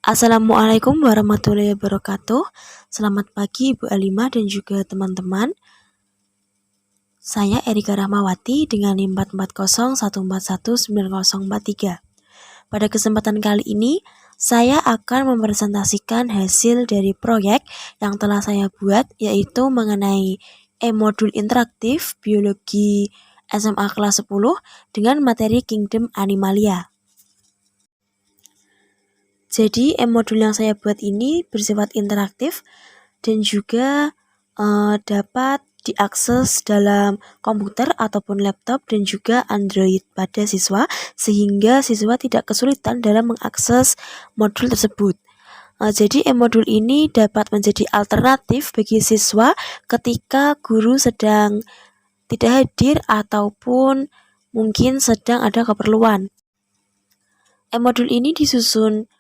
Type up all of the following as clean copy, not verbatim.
Assalamualaikum warahmatullahi wabarakatuh. Selamat pagi Ibu Alimah dan juga teman-teman. Saya Erika Rahmawati dengan NIM 44014190043. Pada kesempatan kali ini, saya akan mempresentasikan hasil dari proyek yang telah saya buat, yaitu mengenai e-modul interaktif biologi SMA kelas 10 dengan materi Kingdom Animalia. Jadi e-modul yang saya buat ini bersifat interaktif dan juga dapat diakses dalam komputer ataupun laptop dan juga Android pada siswa, sehingga siswa tidak kesulitan dalam mengakses modul tersebut. Jadi e-modul ini dapat menjadi alternatif bagi siswa ketika guru sedang tidak hadir ataupun mungkin sedang ada keperluan. E-modul ini disusun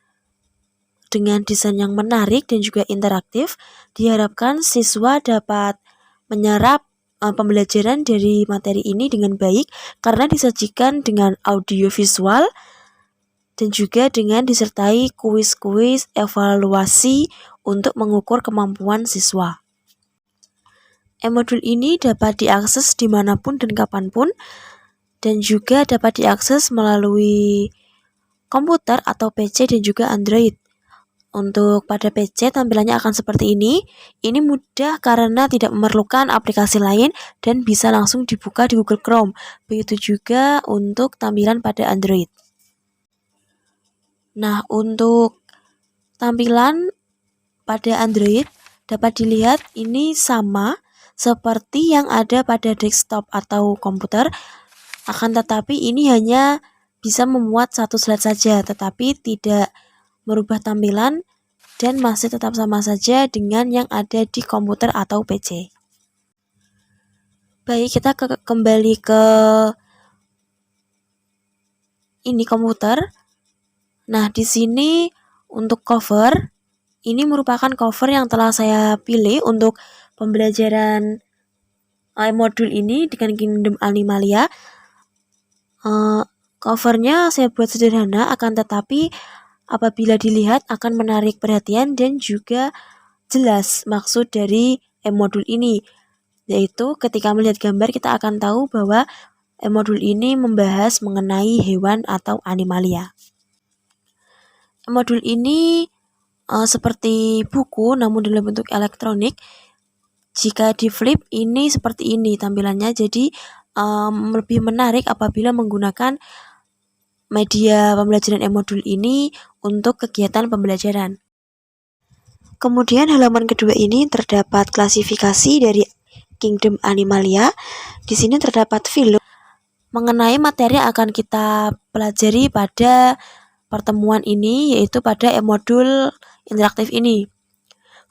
dengan desain yang menarik dan juga interaktif. Diharapkan siswa dapat menyerap pembelajaran dari materi ini dengan baik karena disajikan dengan audio visual dan juga dengan disertai kuis-kuis evaluasi untuk mengukur kemampuan siswa. E-modul ini dapat diakses dimanapun dan kapanpun dan juga dapat diakses melalui komputer atau PC dan juga Android. Untuk pada PC tampilannya akan seperti ini. Ini mudah karena tidak memerlukan aplikasi lain dan bisa langsung dibuka di Google Chrome. Begitu juga untuk tampilan pada Android. Nah, untuk tampilan pada Android dapat dilihat ini sama seperti yang ada pada desktop atau komputer. Akan tetapi ini hanya bisa memuat satu slide saja, tetapi tidak merubah tampilan dan masih tetap sama saja dengan yang ada di komputer atau PC. Baik, kita kembali ke ini komputer. Nah, di sini untuk cover, ini merupakan cover yang telah saya pilih untuk pembelajaran modul ini dengan Kingdom Animalia. Covernya saya buat sederhana, akan tetapi apabila dilihat akan menarik perhatian dan juga jelas maksud dari e-modul ini, yaitu ketika melihat gambar kita akan tahu bahwa e-modul ini membahas mengenai hewan atau animalia. E-modul ini seperti buku namun dalam bentuk elektronik. Jika di flip ini seperti ini tampilannya, jadi lebih menarik apabila menggunakan media pembelajaran e-modul ini untuk kegiatan pembelajaran. Kemudian halaman kedua ini terdapat klasifikasi dari Kingdom Animalia. Di sini terdapat film mengenai materi yang akan kita pelajari pada pertemuan ini, yaitu pada e-modul interaktif ini.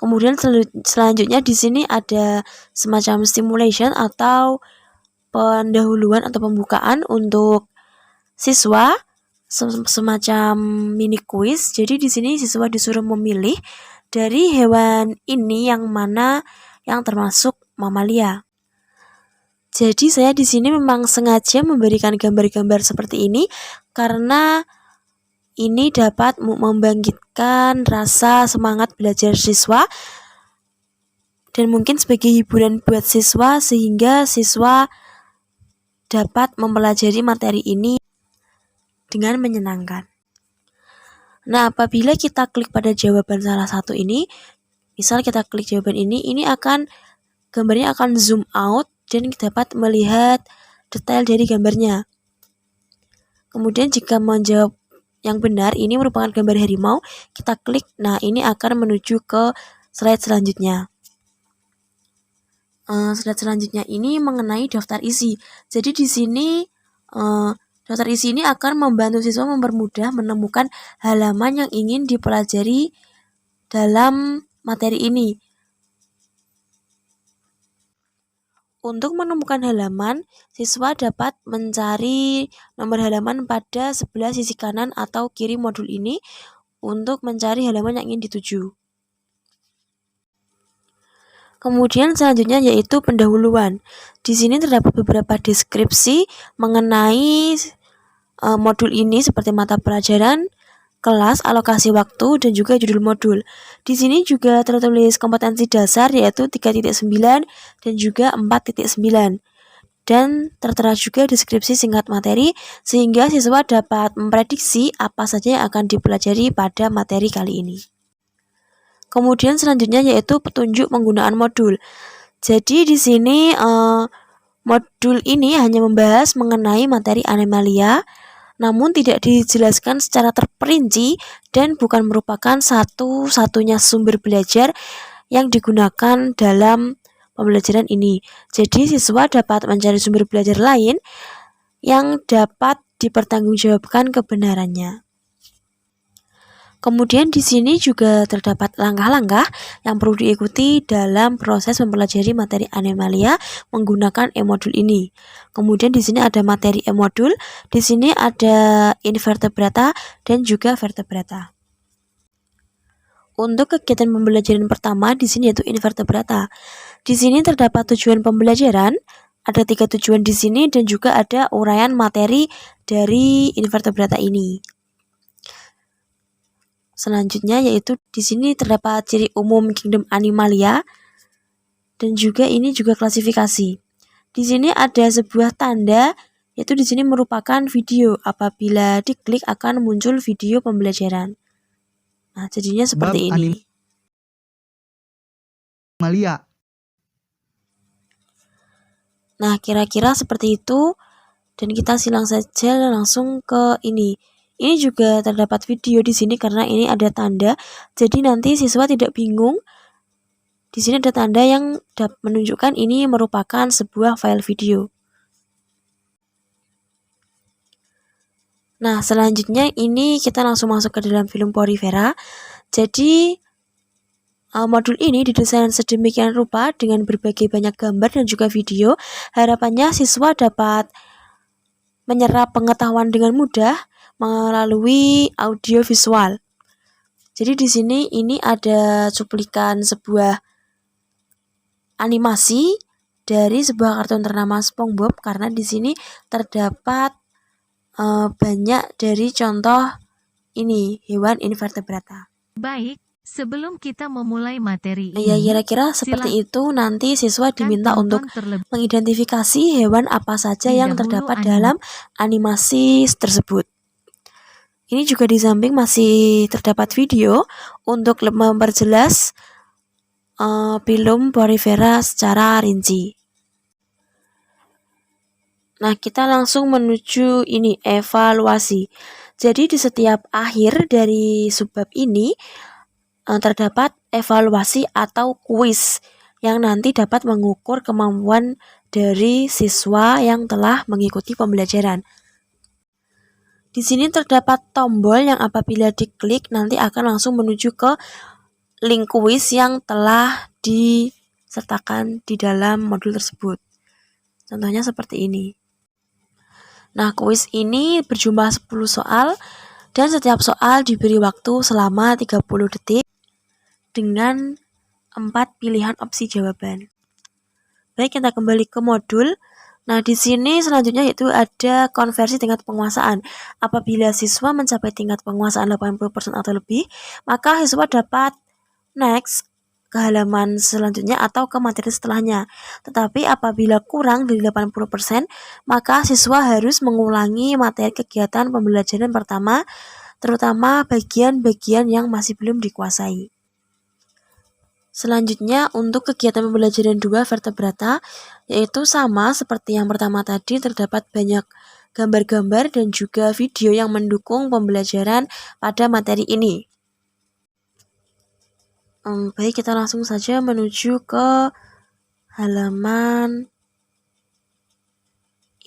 Kemudian selanjutnya di sini ada semacam simulation atau pendahuluan atau pembukaan untuk siswa, semacam mini quiz. Jadi di sini siswa disuruh memilih dari hewan ini yang mana yang termasuk mamalia. Jadi saya di sini memang sengaja memberikan gambar-gambar seperti ini karena ini dapat membangkitkan rasa semangat belajar siswa dan mungkin sebagai hiburan buat siswa sehingga siswa dapat mempelajari materi ini dengan menyenangkan. Nah, apabila kita klik pada jawaban salah satu ini, misal kita klik jawaban ini akan gambarnya akan zoom out dan dapat melihat detail dari gambarnya. Kemudian jika menjawab yang benar, ini merupakan gambar harimau, kita klik, nah ini akan menuju ke slide selanjutnya. Slide selanjutnya ini mengenai daftar isi. Jadi di sini daftar isi ini akan membantu siswa mempermudah menemukan halaman yang ingin dipelajari dalam materi ini. Untuk menemukan halaman, siswa dapat mencari nomor halaman pada sebelah sisi kanan atau kiri modul ini untuk mencari halaman yang ingin dituju. Kemudian selanjutnya yaitu pendahuluan. Di sini terdapat beberapa deskripsi mengenai modul ini seperti mata pelajaran, kelas, alokasi waktu, dan juga judul modul. Di sini juga tertulis kompetensi dasar yaitu 3.9 dan juga 4.9. Dan tertera juga deskripsi singkat materi sehingga siswa dapat memprediksi apa saja yang akan dipelajari pada materi kali ini. Kemudian selanjutnya yaitu petunjuk penggunaan modul. Jadi di sini modul ini hanya membahas mengenai materi animalia, namun tidak dijelaskan secara terperinci dan bukan merupakan satu-satunya sumber belajar yang digunakan dalam pembelajaran ini. Jadi siswa dapat mencari sumber belajar lain yang dapat dipertanggungjawabkan kebenarannya. Kemudian di sini juga terdapat langkah-langkah yang perlu diikuti dalam proses mempelajari materi animalia menggunakan e-modul ini. Kemudian di sini ada materi e-modul, di sini ada invertebrata dan juga vertebrata. Untuk kegiatan pembelajaran pertama di sini yaitu invertebrata. Di sini terdapat tujuan pembelajaran, ada 3 tujuan di sini dan juga ada uraian materi dari invertebrata ini. Selanjutnya yaitu di sini terdapat ciri umum kingdom Animalia dan juga ini juga klasifikasi. Di sini ada sebuah tanda yaitu di sini merupakan video. Apabila diklik akan muncul video pembelajaran. Nah, jadinya seperti ini. Animalia. Nah, kira-kira seperti itu dan kita silang saja langsung ke ini. Ini juga terdapat video di sini karena ini ada tanda. Jadi nanti siswa tidak bingung. Di sini ada tanda yang menunjukkan ini merupakan sebuah file video. Nah, selanjutnya ini kita langsung masuk ke dalam film Porifera. Jadi modul ini didesain sedemikian rupa dengan berbagai banyak gambar dan juga video. Harapannya siswa dapat menyerap pengetahuan dengan mudah melalui audio visual. Jadi di sini ini ada cuplikan sebuah animasi dari sebuah kartun ternama SpongeBob karena di sini terdapat banyak dari contoh ini hewan invertebrata. Baik, sebelum kita memulai materi ini, ya kira-kira seperti itu. Nanti siswa diminta untuk mengidentifikasi hewan apa saja yang terdapat dalam animasi tersebut. Ini juga di samping masih terdapat video untuk memperjelas film Porifera secara rinci. Nah, kita langsung menuju ini evaluasi. Jadi di setiap akhir dari subbab ini terdapat evaluasi atau kuis yang nanti dapat mengukur kemampuan dari siswa yang telah mengikuti pembelajaran. Di sini terdapat tombol yang apabila diklik nanti akan langsung menuju ke link kuis yang telah disertakan di dalam modul tersebut. Contohnya seperti ini. Nah, kuis ini berjumlah 10 soal dan setiap soal diberi waktu selama 30 detik dengan 4 pilihan opsi jawaban. Baik, kita kembali ke modul. Nah, di sini selanjutnya yaitu ada konversi tingkat penguasaan. Apabila siswa mencapai tingkat penguasaan 80% atau lebih, maka siswa dapat next ke halaman selanjutnya atau ke materi setelahnya. Tetapi apabila kurang dari 80%, maka siswa harus mengulangi materi kegiatan pembelajaran pertama, terutama bagian-bagian yang masih belum dikuasai. Selanjutnya untuk kegiatan pembelajaran 2 vertebrata yaitu sama seperti yang pertama tadi, terdapat banyak gambar-gambar dan juga video yang mendukung pembelajaran pada materi ini. Baik, kita langsung saja menuju ke halaman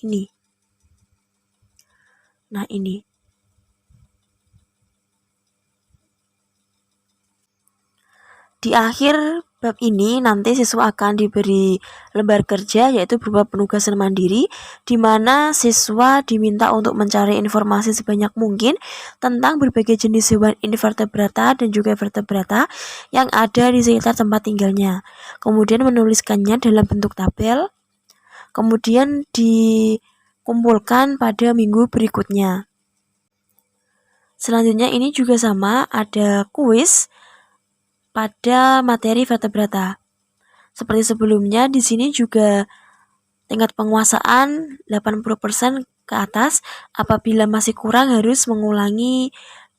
ini. Nah, ini. Di akhir bab ini nanti siswa akan diberi lembar kerja yaitu berupa penugasan mandiri di mana siswa diminta untuk mencari informasi sebanyak mungkin tentang berbagai jenis hewan invertebrata dan juga vertebrata yang ada di sekitar tempat tinggalnya. Kemudian menuliskannya dalam bentuk tabel. Kemudian dikumpulkan pada minggu berikutnya. Selanjutnya ini juga sama, ada kuis pada materi vertebrata. Seperti sebelumnya, di sini juga tingkat penguasaan 80% ke atas. Apabila masih kurang harus mengulangi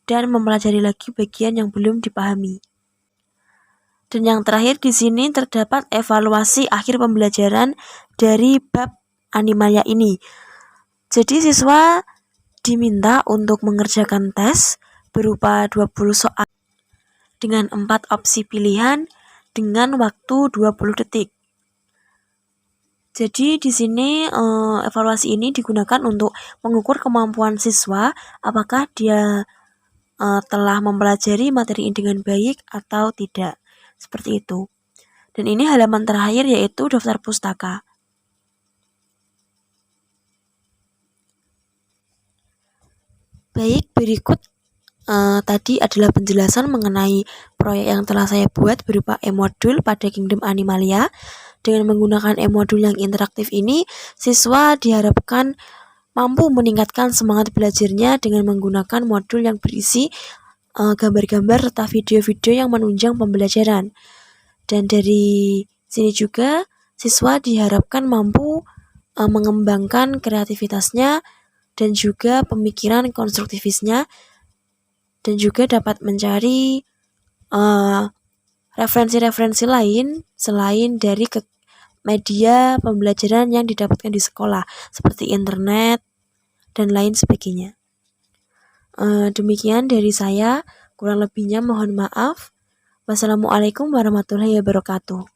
dan mempelajari lagi bagian yang belum dipahami. Dan yang terakhir di sini terdapat evaluasi akhir pembelajaran dari bab animalia ini. Jadi siswa diminta untuk mengerjakan tes berupa 20 soal dengan 4 opsi pilihan dengan waktu 20 detik. Jadi di sini evaluasi ini digunakan untuk mengukur kemampuan siswa apakah dia telah mempelajari materi ini dengan baik atau tidak. Seperti itu. Dan ini halaman terakhir yaitu daftar pustaka. Baik, berikut tadi adalah penjelasan mengenai proyek yang telah saya buat berupa e-modul pada Kingdom Animalia. Dengan menggunakan e-modul yang interaktif ini, siswa diharapkan mampu meningkatkan semangat belajarnya dengan menggunakan modul yang berisi gambar-gambar serta video-video yang menunjang pembelajaran. Dan dari sini juga siswa diharapkan mampu mengembangkan kreativitasnya dan juga pemikiran konstruktivisnya, dan juga dapat mencari referensi-referensi lain selain dari media pembelajaran yang didapatkan di sekolah seperti internet dan lain sebagainya. Demikian dari saya, kurang lebihnya mohon maaf. Wassalamualaikum warahmatullahi wabarakatuh.